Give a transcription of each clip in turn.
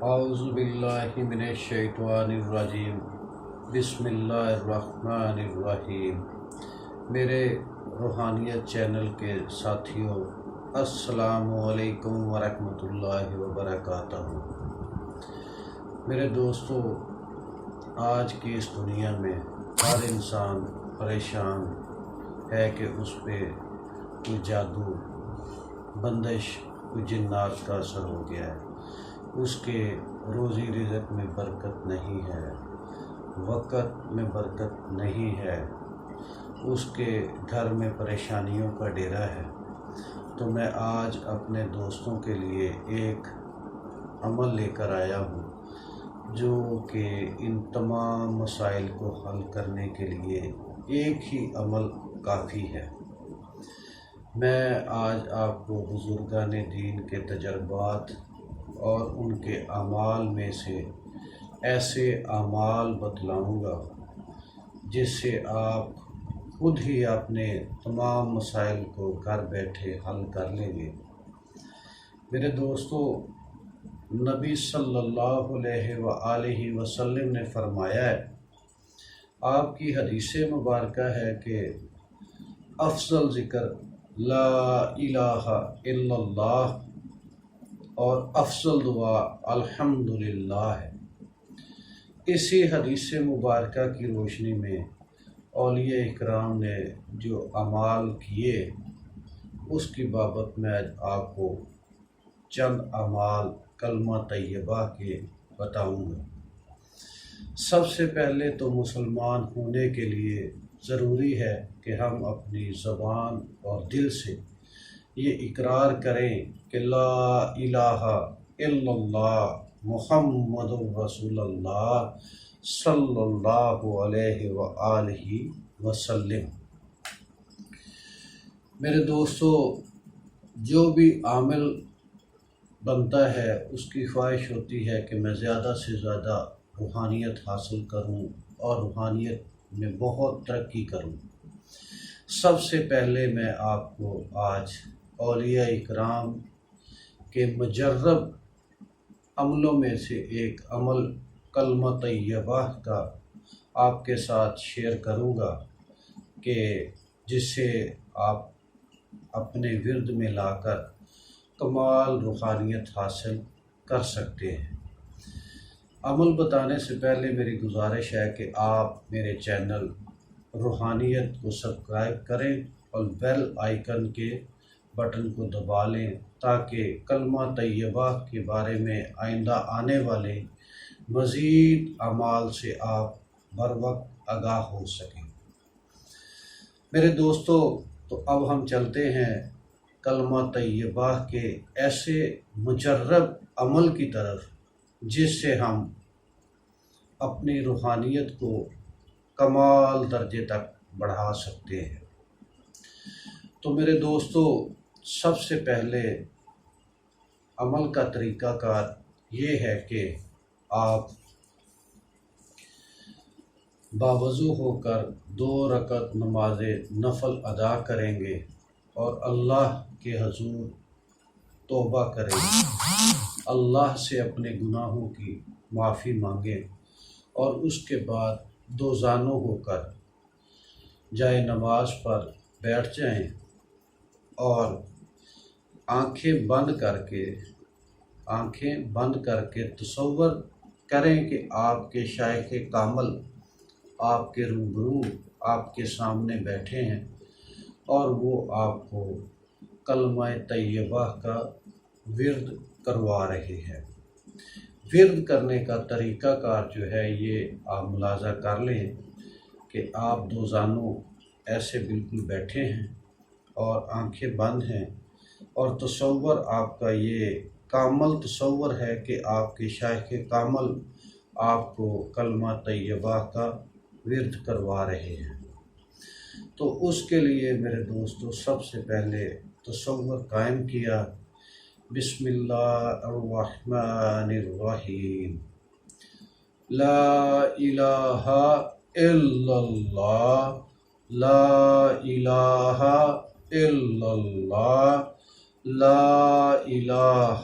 اعوذ باللہ من الشیطان الرجیم بسم اللہ الرحمن الرحیم۔ میرے روحانیت چینل کے ساتھیوں، السلام علیکم ورحمۃ اللہ وبرکاتہ۔ میرے دوستو، آج کی اس دنیا میں ہر انسان پریشان ہے کہ اس پہ کوئی جادو، بندش، کوئی جنات کا اثر ہو گیا ہے، اس کے روزی رزق میں برکت نہیں ہے، وقت میں برکت نہیں ہے، اس کے گھر میں پریشانیوں کا ڈیرا ہے۔ تو میں آج اپنے دوستوں کے لیے ایک عمل لے کر آیا ہوں جو کہ ان تمام مسائل کو حل کرنے کے لیے ایک ہی عمل کافی ہے۔ میں آج آپ کو بزرگان دین کے تجربات اور ان کے اعمال میں سے ایسے اعمال بتلاؤں گا جس سے آپ خود ہی اپنے تمام مسائل کو گھر بیٹھے حل کر لیں گے۔ میرے دوستو، نبی صلی اللہ علیہ وآلہ وسلم نے فرمایا ہے، آپ کی حدیث مبارکہ ہے کہ افضل ذکر لا الہ الا اللہ اور افضل دعا الحمدللہ ہے۔ اسی حدیث مبارکہ کی روشنی میں اولیاء اکرام نے جو اعمال کیے، اس کی بابت میں آج آپ کو چند اعمال کلمہ طیبہ کے بتاؤں گا۔ سب سے پہلے تو مسلمان ہونے کے لیے ضروری ہے کہ ہم اپنی زبان اور دل سے یہ اقرار کریں کہ لا الہ الا اللہ محمد رسول اللہ صلی اللہ علیہ وآلہ وسلم۔ میرے دوستو، جو بھی عامل بنتا ہے اس کی خواہش ہوتی ہے کہ میں زیادہ سے زیادہ روحانیت حاصل کروں اور روحانیت میں بہت ترقی کروں۔ سب سے پہلے میں آپ کو آج اولیاء اکرام کے مجرب عملوں میں سے ایک عمل کلمہ طیبہ کا آپ کے ساتھ شیئر کروں گا کہ جس سے آپ اپنے ورد میں لا کر کمال روحانیت حاصل کر سکتے ہیں۔ عمل بتانے سے پہلے میری گزارش ہے کہ آپ میرے چینل روحانیت کو سبسکرائب کریں اور بیل آئیکن کے بٹن کو دبا لیں تاکہ کلمہ طیبہ کے بارے میں آئندہ آنے والے مزید اعمال سے آپ بر وقت آگاہ ہو سکیں۔ میرے دوستو، تو اب ہم چلتے ہیں کلمہ طیبہ کے ایسے مجرب عمل کی طرف جس سے ہم اپنی روحانیت کو کمال درجے تک بڑھا سکتے ہیں۔ تو میرے دوستو، سب سے پہلے عمل کا طریقہ کار یہ ہے کہ آپ باوضو ہو کر 2 رکعت نماز نفل ادا کریں گے اور اللہ کے حضور توبہ کریں گے، اللہ سے اپنے گناہوں کی معافی مانگیں اور اس کے بعد 2 زانو ہو کر جائے نماز پر بیٹھ جائیں اور آنکھیں بند کر کے تصور کریں کہ آپ کے شیخ کامل آپ کے روبرو، آپ کے سامنے بیٹھے ہیں اور وہ آپ کو کلمہ طیبہ کا ورد کروا رہے ہیں۔ ورد کرنے کا طریقہ کار جو ہے یہ آپ ملاحظہ کر لیں کہ آپ 2 زانو ایسے بالکل بیٹھے ہیں اور آنکھیں بند ہیں اور تصور آپ کا یہ کامل تصور ہے کہ آپ کے شیخ کامل آپ کو کلمہ طیبہ کا ورد کروا رہے ہیں۔ تو اس کے لیے میرے دوستو سب سے پہلے تصور قائم کیا، بسم اللہ الرحمن الرحیم، لا الہ الا اللہ، لا الہ الا اللہ، لا الہ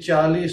40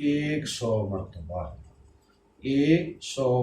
100